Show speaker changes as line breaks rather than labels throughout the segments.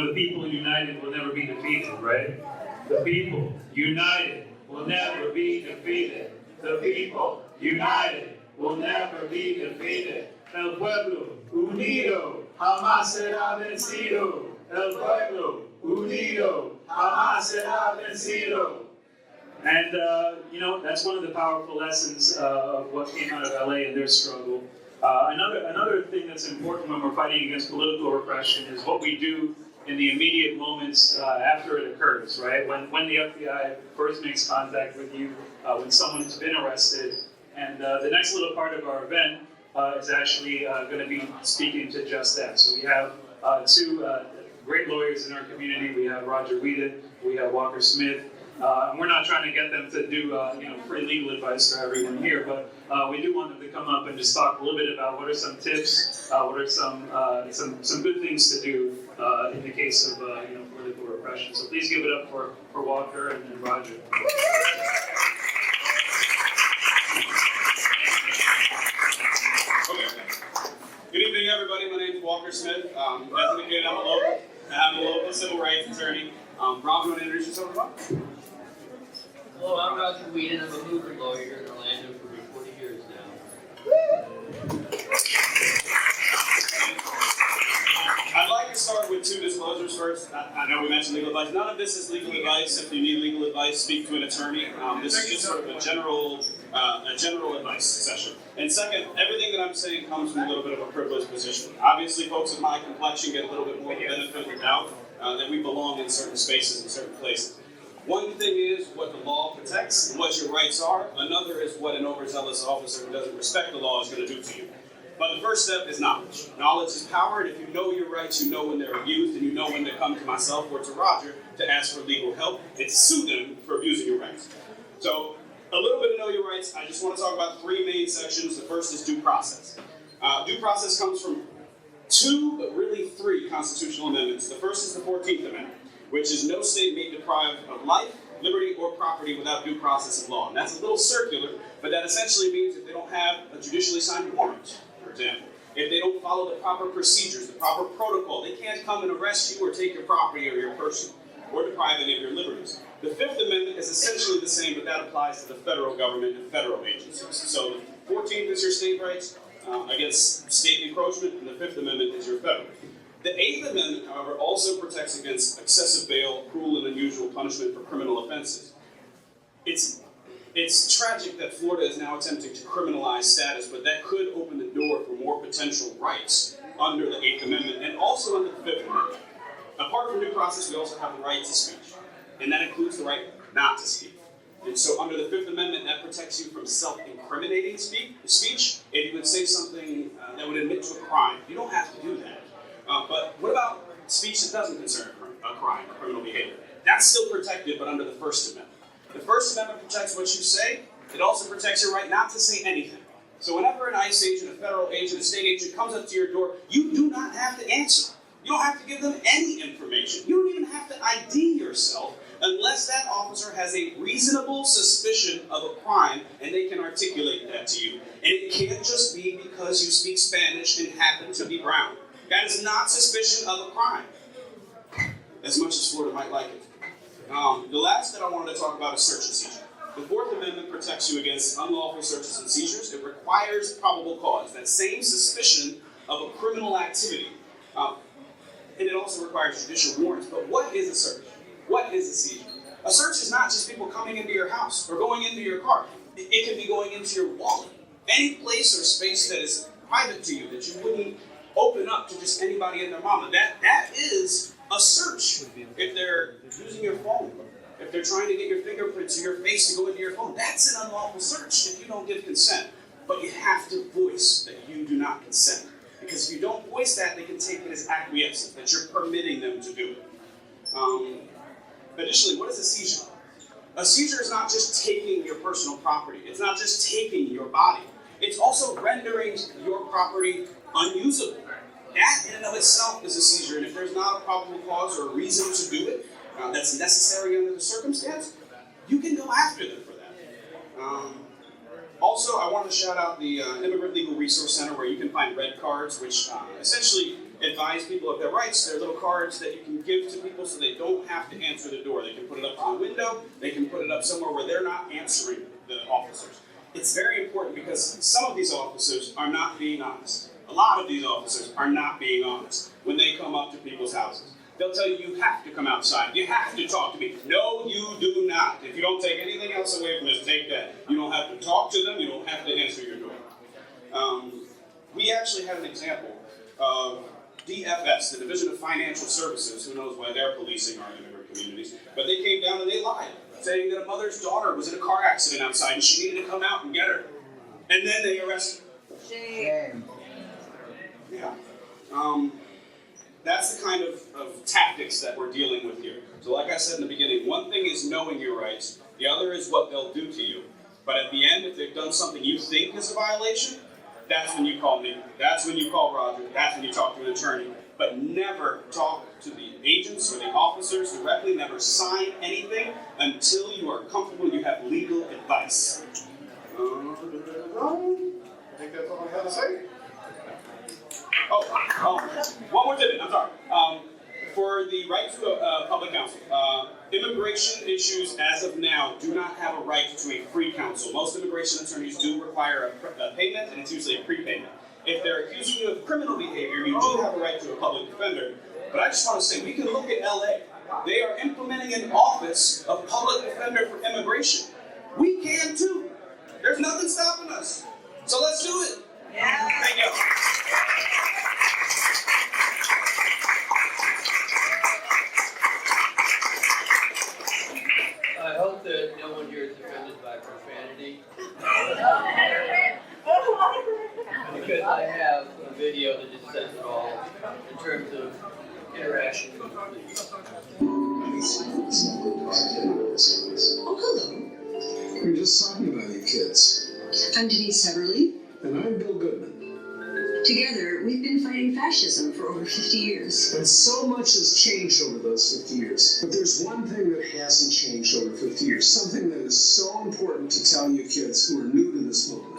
the people united will never be defeated, right? The people united will never be defeated. The people united will never be defeated. El pueblo unido jamás será vencido. El pueblo unido jamás será vencido. And, that's one of the powerful lessons of what came out of LA and their struggle. Another thing that's important when we're fighting against political repression is what we do in the immediate moments after it occurs, right? When the FBI first makes contact with you, when someone has been arrested. And the next little part of our event is actually going to be speaking to just that. So we have two great lawyers in our community. We have Roger Whedon, we have Walker Smith. And we're not trying to get them to do free legal advice for everyone here, but we do want them to come up and just talk a little bit about what are some tips, what are some good things to do in the case of political repression. So please give it up for Walker and Roger.
Okay. Good evening, everybody. My name is Walker Smith. As indicated, I'm a local civil rights attorney. Rob, you want to introduce yourself, Rob?
Hello, I'm Roger Whedon. I'm a movement lawyer here in Orlando for 40 years now.
I'd like to start with two disclosures first. I know we mentioned legal advice. None of this is legal advice. If you need legal advice, speak to an attorney. This is just sort of a general advice session. And second, everything that I'm saying comes from a little bit of a privileged position. Obviously, folks of my complexion get a little bit more benefit of the doubt that we belong in certain spaces and certain places. One thing is what the law protects and what your rights are. Another is what an overzealous officer who doesn't respect the law is going to do to you. But the first step is knowledge. Knowledge is power, and if you know your rights, you know when they're abused, and you know when to come to myself or to Roger to ask for legal help and sue them for abusing your rights. So, a little bit of know your rights. I just want to talk about three main sections. The first is due process. Due process comes from two, but really three constitutional amendments. The first is the 14th Amendment, which is no state may deprive of life, liberty, or property without due process of law. And that's a little circular, but that essentially means if they don't have a judicially signed warrant, for example, if they don't follow the proper procedures, the proper protocol, they can't come and arrest you or take your property or your person or deprive any of your liberties. The Fifth Amendment is essentially the same, but that applies to the federal government and federal agencies. So the 14th is your state rights against state encroachment, and the Fifth Amendment is your federal. The Eighth Amendment, however, also protects against excessive bail, cruel and unusual punishment for criminal offenses. It's tragic that Florida is now attempting to criminalize status, but that could open the door for more potential rights under the Eighth Amendment and also under the Fifth Amendment. Apart from due process, we also have the right to speech, and that includes the right not to speak. And so under the Fifth Amendment, that protects you from self-incriminating speech if you would say something that would admit to a crime. You don't have to do that. But what about speech that doesn't concern a crime or criminal behavior? That's still protected, but under the First Amendment. The First Amendment protects what you say. It also protects your right not to say anything. So whenever an ICE agent, a federal agent, a state agent comes up to your door, you do not have to answer. You don't have to give them any information. You don't even have to ID yourself unless that officer has a reasonable suspicion of a crime and they can articulate that to you. And it can't just be because you speak Spanish and happen to be brown. That is not suspicion of a crime, as much as Florida might like it. The last that I wanted to talk about is search and seizure. The Fourth Amendment protects you against unlawful searches and seizures. It requires probable cause, that same suspicion of a criminal activity. And it also requires judicial warrants. But what is a search? What is a seizure? A search is not just people coming into your house or going into your car. It could be going into your wallet. Any place or space that is private to you, that you wouldn't open up to just anybody and their mama. That is a search. If they're using your phone, if they're trying to get your fingerprints or your face to go into your phone, that's an unlawful search if you don't give consent. But you have to voice that you do not consent. Because if you don't voice that, they can take it as acquiescence, that you're permitting them to do it. Additionally, what is a seizure? A seizure is not just taking your personal property. It's not just taking your body. It's also rendering your property unusable. That in and of itself is a seizure, and if there's not a probable cause or a reason to do it that's necessary under the circumstance, you can go after them for that. Also, I want to shout out the Immigrant Legal Resource Center, where you can find red cards, which essentially advise people of their rights. There are little cards that you can give to people so they don't have to answer the door. They can put it up to the window, they can put it up somewhere where they're not answering the officers. It's very important because some of these officers are not being honest. A lot of these officers are not being honest when they come up to people's houses. They'll tell you, you have to come outside. You have to talk to me. No, you do not. If you don't take anything else away from this, take that. You don't have to talk to them. You don't have to answer your door. We actually had an example of DFS, the Division of Financial Services. Who knows why they're policing our immigrant communities? But they came down and they lied, saying that a mother's daughter was in a car accident outside and she needed to come out and get her. And then they arrested her.
Shame.
Yeah. That's the kind of tactics that we're dealing with here. So like I said in the beginning, one thing is knowing your rights, the other is what they'll do to you. But at the end, if they've done something you think is a violation, that's when you call me, that's when you call Roger, that's when you talk to an attorney. But never talk to the agents or the officers directly, never sign anything until you are comfortable and you have legal advice.
I think that's all I have to say.
One more tidbit, I'm sorry. For the right to a public counsel, immigration issues as of now do not have a right to a free counsel. Most immigration attorneys do require a payment, and it's usually a prepayment. If they're accusing you of criminal behavior, you do have a right to a public defender. But I just want to say, we can look at LA. They are implementing an office of public defender for immigration. We can too. There's nothing stopping us. So let's do it.
Yeah.
Thank you.
I hope that no one here is offended by profanity, because I have a video that just says it all in terms of interaction with police.
Oh, hello.
We were just talking about you kids.
I'm Denise Heberly.
And I'm Bill Goodman.
Together, we've been fighting fascism for over 50 years.
And so much has changed over those 50 years. But there's one thing that hasn't changed over 50 years. Something that is so important to tell you kids who are new to this movement.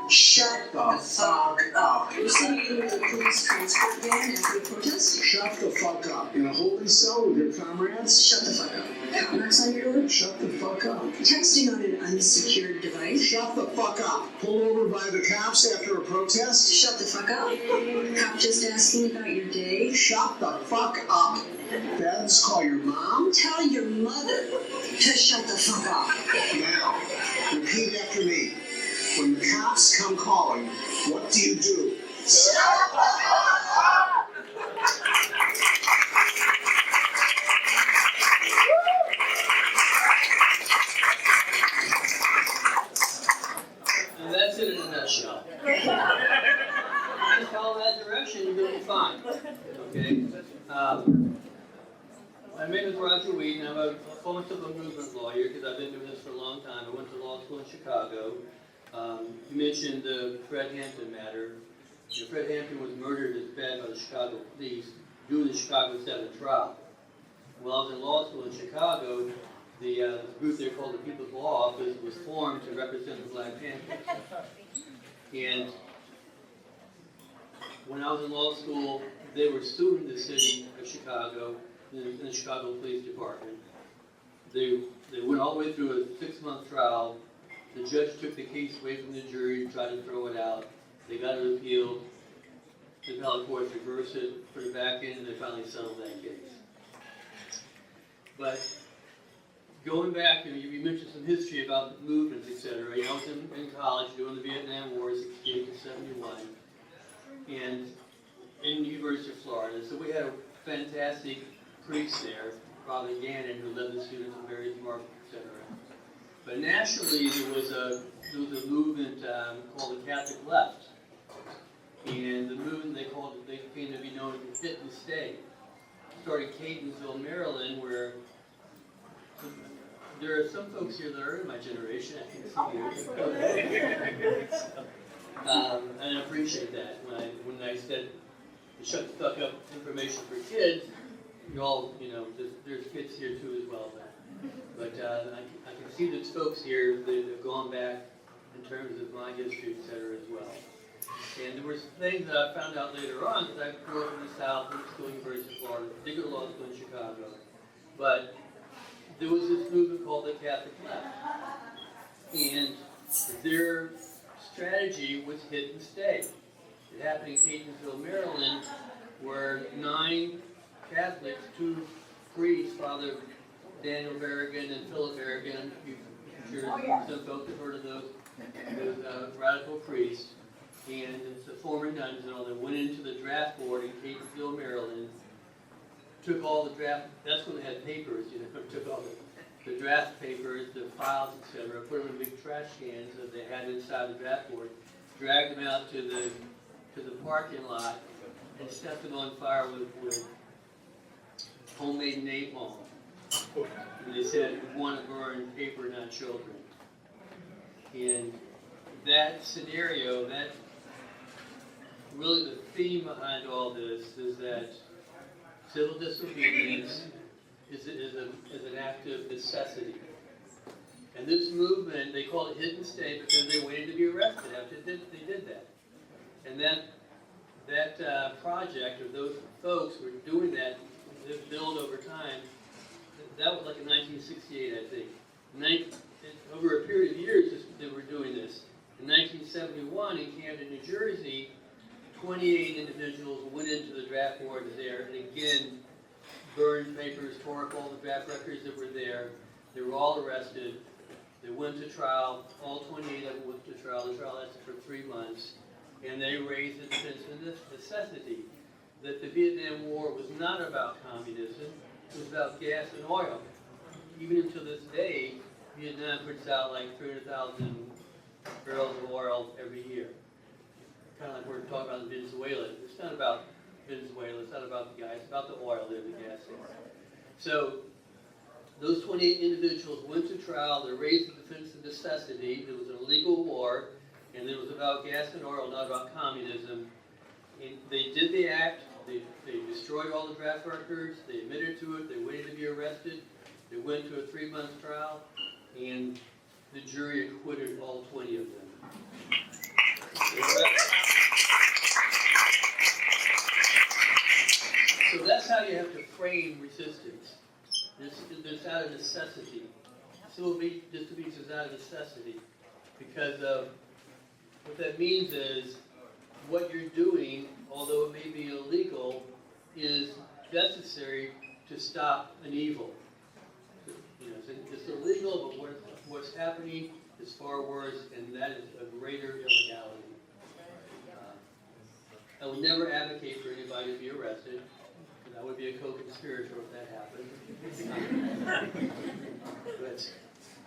Shut the fuck up. We're sitting in the police transport van after the protest.
Shut the fuck up. In a holding cell with your comrades?
Shut the fuck up. Knocks on your door.
Shut the fuck up.
Texting on an unsecured device.
Shut the fuck up. Pulled over by the cops after a protest?
Shut the fuck up. Cop just asking about your day.
Shut the fuck up. Feds, call your mom.
Tell your mother to shut the fuck up.
Now, repeat after me. When the cops come calling, what do you do?
Shut the fuck up.
And that's it in a nutshell. Just follow that direction, you're gonna be fine. Okay? My name is Roger Weed, and I'm a almost of a movement lawyer because I've been doing this for a long time. I went to law school in Chicago. You mentioned the Fred Hampton matter. Fred Hampton was murdered as bad by the Chicago police during the Chicago 7 trial. While I was in law school in Chicago, the group they called the People's Law Office was formed to represent the Black Panthers. And when I was in law school, they were suing the city of Chicago in the Chicago Police Department. They went all the way through a 6-month trial. The judge took the case away from the jury and tried to throw it out. They got it appealed. The appellate courts reversed it, put it back in, and they finally settled that case. But going back, you mentioned some history about movements, etc. I was in college doing the Vietnam War, 68 to 71, and in the University of Florida. So we had a fantastic priest there, Father Gannon, who led the students in various marches, etc. But nationally, there was a movement called the Catholic Left, and the movement they came to be known as Fit and Stay. Started Catonsville, Maryland, where there are some folks here that are in my generation. I can see you. And I appreciate that. When I said shut the fuck up information for kids, you all, there's kids here too as well. But I can see that folks here that have gone back in terms of my history, etc. as well. And there were some things that I found out later on, because I grew up in the South, went to school at University of Florida, did go to law school in Chicago. But there was this movement called the Catholic Left. And their strategy was hit and stay. It happened in Catonsville, Maryland, where 9 Catholics, 2 priests, Father Daniel Berrigan and Philip Berrigan, some folks have heard of those radical priests, and it's the former nuns and all that went into the draft board in Catonsville, Maryland, took all the draft, that's when they had papers, took all the draft papers, the files, etc., put them in big trash cans that they had inside the draft board, dragged them out to the parking lot, and set them on fire with homemade napalm. And they said, we want to burn paper, not children. And that scenario, that really the theme behind all this is that civil disobedience is an act of necessity. And this movement, they call it hit and stay because they waited to be arrested after they did that. And that project, or those folks were doing that, build over time. That was like in 1968, I think. Over a period of years, they were doing this. In 1971, in Camden, New Jersey, 28 individuals went into the draft board there and again burned papers, tore up all the draft records that were there. They were all arrested. They went to trial. All 28 of them went to trial. The trial lasted for 3 months. And they raised the defense of necessity that the Vietnam War was not about communism. It was about gas and oil. Even until this day, Vietnam puts out like 300,000 barrels of oil every year. Kind of like we're talking about in Venezuela. It's not about Venezuela. It's not about the gas. It's about the oil there, the gas there. So those 28 individuals went to trial. They raised the defense of necessity. It was an illegal war, and it was about gas and oil, not about communism. And they did the act. They destroyed all the draft records. They admitted to it. They waited to be arrested. They went to a 3-month trial, and the jury acquitted all 20 of them. So that's how you have to frame resistance. It's out of necessity. Civil disobedience is out of necessity, because what that means is what you're doing, although it may be illegal, is necessary to stop an evil. It's illegal, but what's happening is far worse, and that is a greater illegality. I would never advocate for anybody to be arrested, because I would be a co-conspirator if that happened.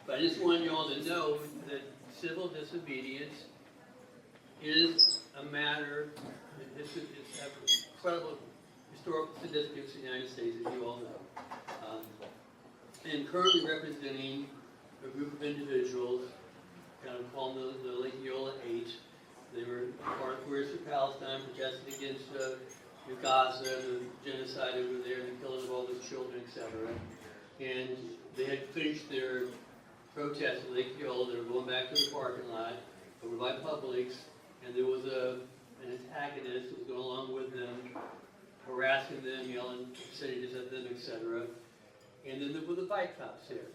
But I just want you all to know that civil disobedience is a matter, it's incredible historical significance in the United States, as you all know. And currently representing a group of individuals, kind of called the Lake Eola 8. They were part of Queers for Palestine, protesting against Gaza, the genocide over there, the killing of all those children, etc. And they had finished their protest at Lake Eola. They were going back to the parking lot over by Publix, and there was an antagonist who was going along with them, harassing them, yelling obscenities at them, etc. And then there were the bike cops there.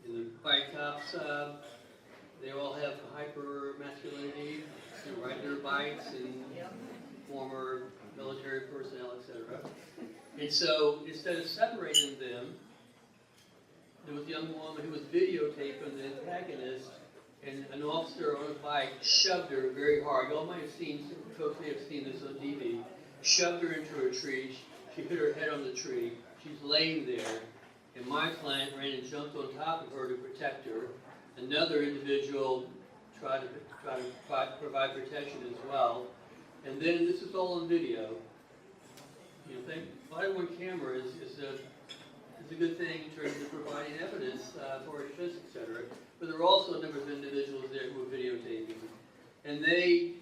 And the bike cops, they all have hyper masculinity. They ride their bikes and former military personnel, etc. And so instead of separating them, there was a young woman who was videotaping the antagonist, and an officer on a bike shoved her very hard. You all might have seen, some folks may have seen this on TV. Shoved her into a tree. She hit her head on the tree. She's laying there. And my client ran and jumped on top of her to protect her. Another individual tried to provide protection as well. And then this is all on video. Body-worn camera is a good thing in terms of providing evidence for a defense, etc. But there were also a number of individuals there who were videotaping. And they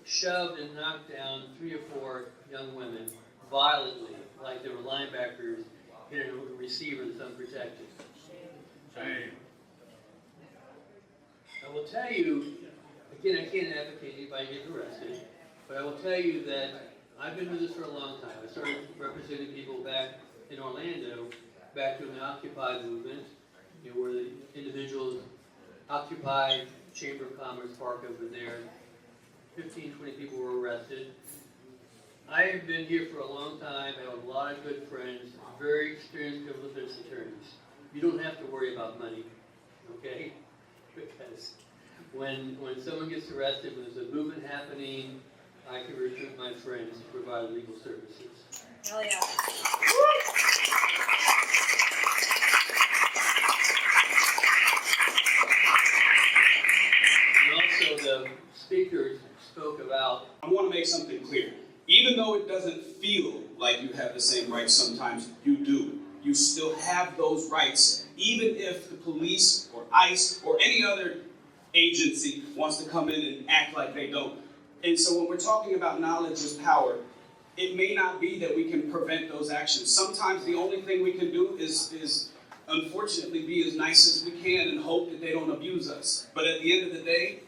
shoved and knocked down 3 or 4 young women violently, like they were linebackers hitting a receiver that's unprotected. I will tell you, again, I can't advocate anybody getting arrested, But I will tell you that I've been doing this for a long time. I started representing people back in Orlando, back during the Occupy movement, where the individuals occupied Chamber of Commerce Park over there. 15, 20 people were arrested. I have been here for a long time. I have a lot of good friends, very experienced criminal defense attorneys. You don't have to worry about money, okay? Because when someone gets arrested, when there's a movement happening, I can recruit my friends to provide legal services.
Hell yeah.
And also the speakers spoke about,
I want to make something clear. Even though it doesn't feel like you have the same rights sometimes, you do. You still have those rights, even if the police or ICE or any other agency wants to come in and act like they don't. And so when we're talking about knowledge is power, it may not be that we can prevent those actions. Sometimes the only thing we can do is unfortunately be as nice as we can and hope that they don't abuse us. But at the end of the day,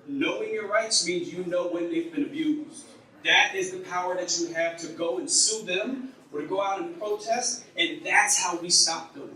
knowing your rights means you know when they've been abused. That is the power that you have to go and sue them or to go out and protest, and that's how we stop them.